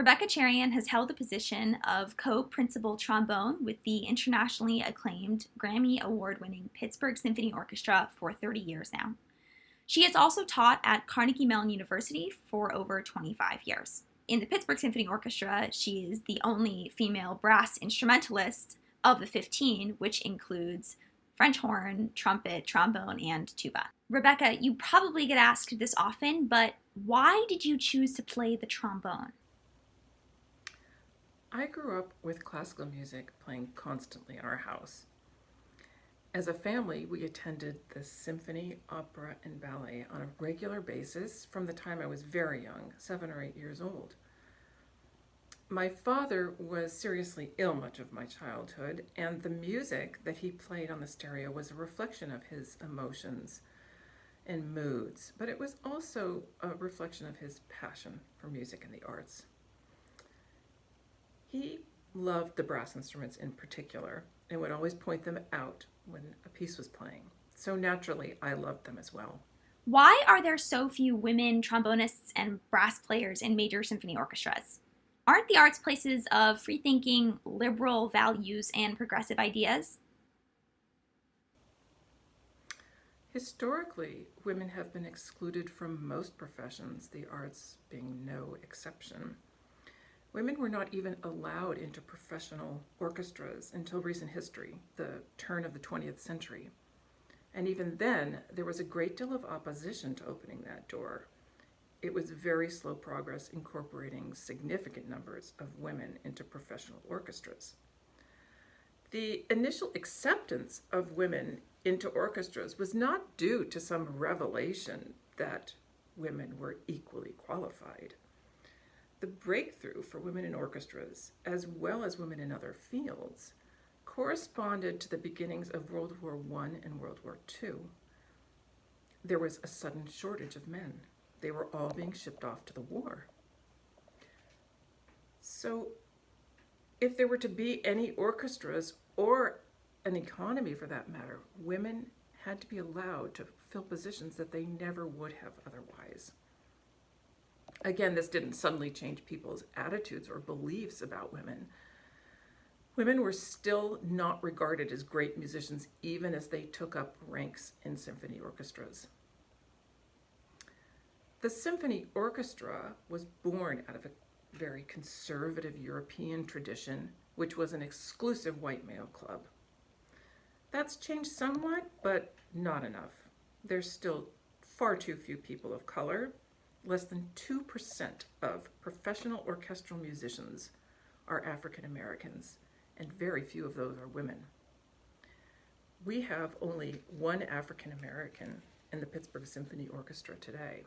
Rebecca Cherian has held the position of co-principal trombone with the internationally acclaimed Grammy Award-winning Pittsburgh Symphony Orchestra for 30 years now. She has also taught at Carnegie Mellon University for over 25 years. In the Pittsburgh Symphony Orchestra, she is the only female brass instrumentalist of the 15, which includes French horn, trumpet, trombone, and tuba. Rebecca, you probably get asked this often, but why did you choose to play the trombone? I grew up with classical music playing constantly in our house. As a family, we attended the symphony, opera, and ballet on a regular basis from the time I was very young, 7 or 8 years old. My father was seriously ill much of my childhood, and the music that he played on the stereo was a reflection of his emotions and moods, but it was also a reflection of his passion for music and the arts. He loved the brass instruments in particular and would always point them out when a piece was playing. So naturally, I loved them as well. Why are there so few women trombonists and brass players in major symphony orchestras? Aren't the arts places of free-thinking, liberal values and progressive ideas? Historically, women have been excluded from most professions, the arts being no exception. Women were not even allowed into professional orchestras until recent history, the turn of the 20th century. And even then, there was a great deal of opposition to opening that door. It was very slow progress incorporating significant numbers of women into professional orchestras. The initial acceptance of women into orchestras was not due to some revelation that women were equally qualified. The breakthrough for women in orchestras, as well as women in other fields, corresponded to the beginnings of World War I and World War II. There was a sudden shortage of men. They were all being shipped off to the war. So, if there were to be any orchestras or an economy for that matter, women had to be allowed to fill positions that they never would have otherwise. Again, this didn't suddenly change people's attitudes or beliefs about women. Women were still not regarded as great musicians even as they took up ranks in symphony orchestras. The symphony orchestra was born out of a very conservative European tradition, which was an exclusive white male club. That's changed somewhat, but not enough. There's still far too few people of color. Less than 2% of professional orchestral musicians are African Americans, and very few of those are women. We have only one African American in the Pittsburgh Symphony Orchestra today.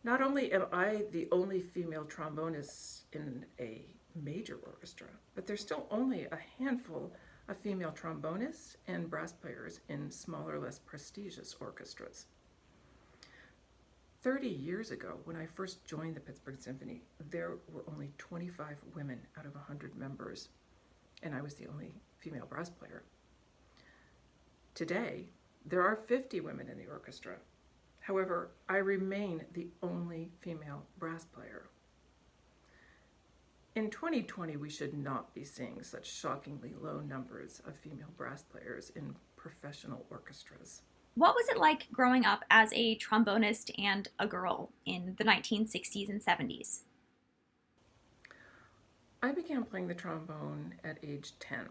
Not only am I the only female trombonist in a major orchestra, but there's still only a handful of female trombonists and brass players in smaller, less prestigious orchestras. 30 years ago, when I first joined the Pittsburgh Symphony, there were only 25 women out of 100 members, and I was the only female brass player. Today, there are 50 women in the orchestra. However, I remain the only female brass player. In 2020, we should not be seeing such shockingly low numbers of female brass players in professional orchestras. What was it like growing up as a trombonist and a girl in the 1960s and 70s? I began playing the trombone at age 10,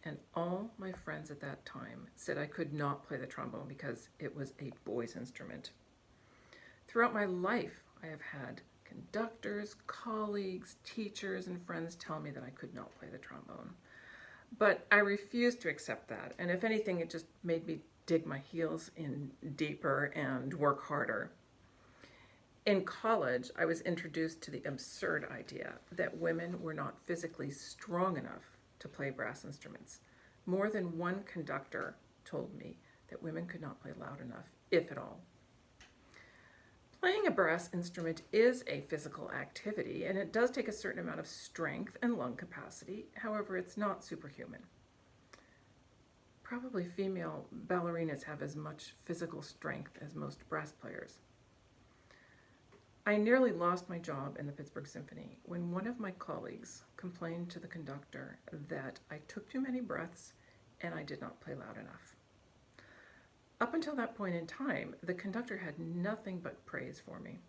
and all my friends at that time said I could not play the trombone because it was a boy's instrument. Throughout my life, I have had conductors, colleagues, teachers, and friends tell me that I could not play the trombone. But I refused to accept that, and if anything, it just made me dig my heels in deeper and work harder. In college, I was introduced to the absurd idea that women were not physically strong enough to play brass instruments. More than one conductor told me that women could not play loud enough, if at all. Playing a brass instrument is a physical activity, and it does take a certain amount of strength and lung capacity. However, it's not superhuman. Probably female ballerinas have as much physical strength as most brass players. I nearly lost my job in the Pittsburgh Symphony when one of my colleagues complained to the conductor that I took too many breaths and I did not play loud enough. Up until that point in time, the conductor had nothing but praise for me.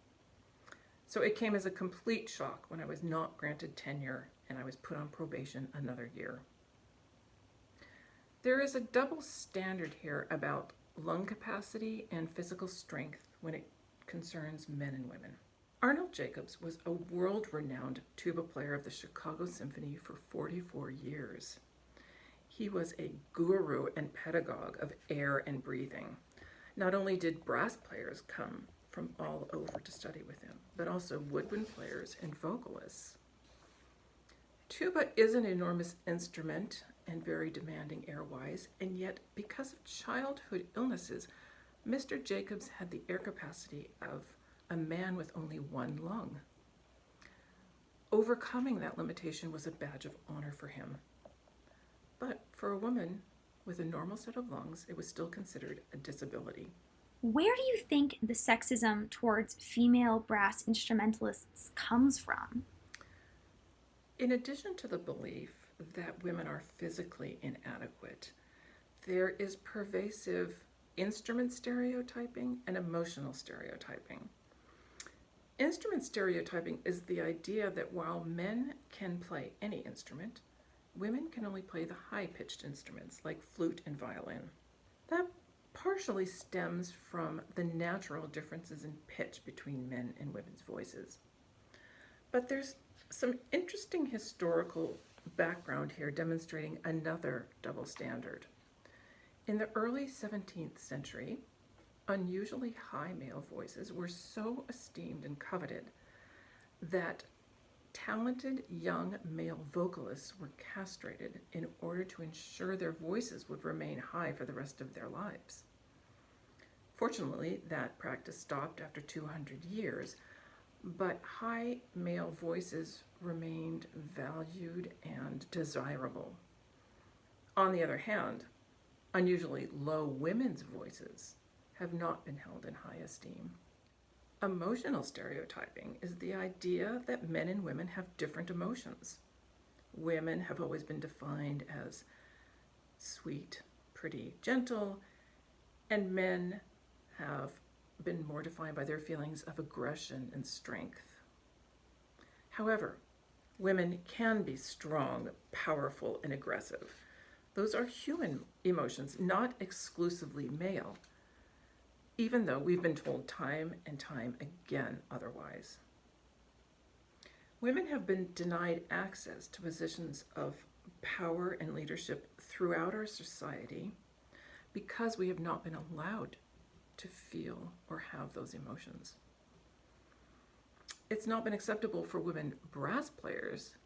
So it came as a complete shock when I was not granted tenure and I was put on probation another year. There is a double standard here about lung capacity and physical strength when it concerns men and women. Arnold Jacobs was a world-renowned tuba player of the Chicago Symphony for 44 years. He was a guru and pedagogue of air and breathing. Not only did brass players come from all over to study with him, but also woodwind players and vocalists. Tuba is an enormous instrument and very demanding air-wise, and yet because of childhood illnesses, Mr. Jacobs had the air capacity of a man with only one lung. Overcoming that limitation was a badge of honor for him. But for a woman with a normal set of lungs, it was still considered a disability. Where do you think the sexism towards female brass instrumentalists comes from? In addition to the belief that women are physically inadequate, there is pervasive instrument stereotyping and emotional stereotyping. Instrument stereotyping is the idea that while men can play any instrument, women can only play the high-pitched instruments like flute and violin. That partially stems from the natural differences in pitch between men and women's voices. But there's some interesting historical background here demonstrating another double standard. In the early 17th century, unusually high male voices were so esteemed and coveted that talented young male vocalists were castrated in order to ensure their voices would remain high for the rest of their lives. Fortunately, that practice stopped after 200 years, but high male voices remained valued and desirable. On the other hand, unusually low women's voices have not been held in high esteem. Emotional stereotyping is the idea that men and women have different emotions. Women have always been defined as sweet, pretty, gentle, and men have been more defined by their feelings of aggression and strength. However, women can be strong, powerful, and aggressive. Those are human emotions, not exclusively male, even though we've been told time and time again otherwise. Women have been denied access to positions of power and leadership throughout our society because we have not been allowed to feel or have those emotions. It's not been acceptable for women brass players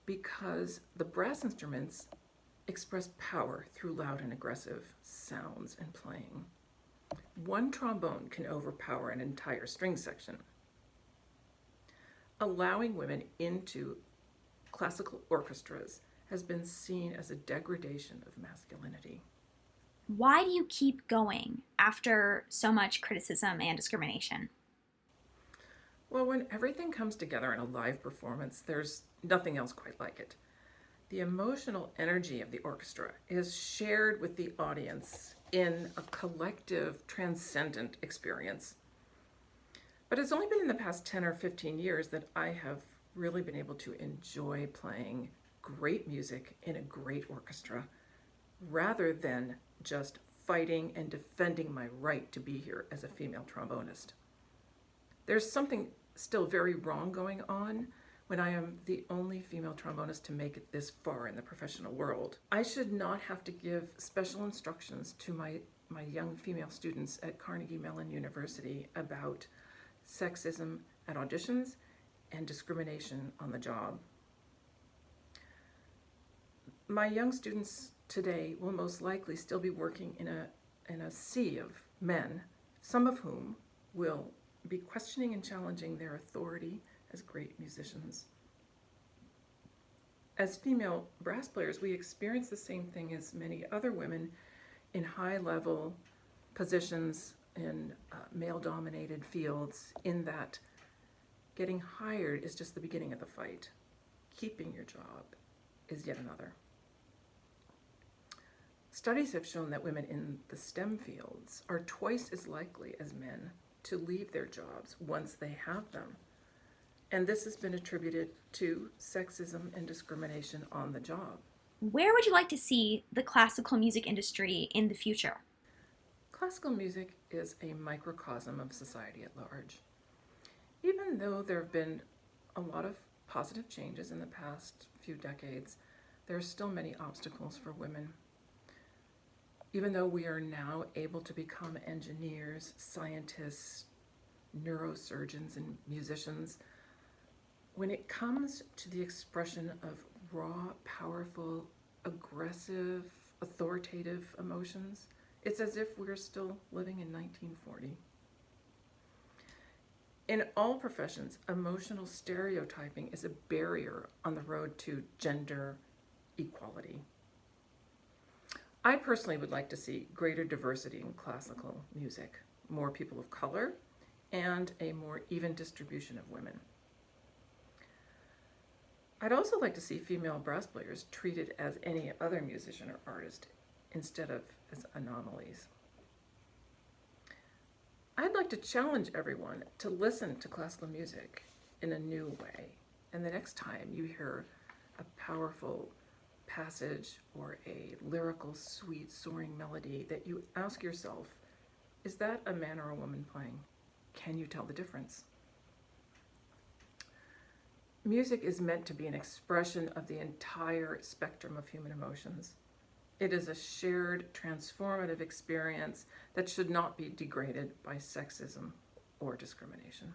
because the brass instruments express power through loud and aggressive sounds and playing. One trombone can overpower an entire string section. Allowing women into classical orchestras has been seen as a degradation of masculinity. Why do you keep going after so much criticism and discrimination? Well, when everything comes together in a live performance, there's nothing else quite like it. The emotional energy of the orchestra is shared with the audience in a collective, transcendent experience. But it's only been in the past 10 or 15 years that I have really been able to enjoy playing great music in a great orchestra, rather than just fighting and defending my right to be here as a female trombonist. There's something still very wrong going on when I am the only female trombonist to make it this far in the professional world. I should not have to give special instructions to my young female students at Carnegie Mellon University about sexism at auditions and discrimination on the job. My young students today will most likely still be working in a sea of men, some of whom will be questioning and challenging their authority as great musicians. As female brass players, we experience the same thing as many other women in high-level positions in male-dominated fields, in that Getting hired is just the beginning of the fight. Keeping your job is yet another. Studies have shown that women in the STEM fields are twice as likely as men to leave their jobs once they have them. And this has been attributed to sexism and discrimination on the job. Where would you like to see the classical music industry in the future? Classical music is a microcosm of society at large. Even though there have been a lot of positive changes in the past few decades, there are still many obstacles for women. Even though we are now able to become engineers, scientists, neurosurgeons, and musicians, when it comes to the expression of raw, powerful, aggressive, authoritative emotions, it's as if we're still living in 1940. In all professions, emotional stereotyping is a barrier on the road to gender equality. I personally would like to see greater diversity in classical music, more people of color, and a more even distribution of women. I'd also like to see female brass players treated as any other musician or artist instead of as anomalies. I'd like to challenge everyone to listen to classical music in a new way. And the next time you hear a powerful passage or a lyrical, sweet, soaring melody, that you ask yourself, is that a man or a woman playing? Can you tell the difference? Music is meant to be an expression of the entire spectrum of human emotions. It is a shared, transformative experience that should not be degraded by sexism or discrimination.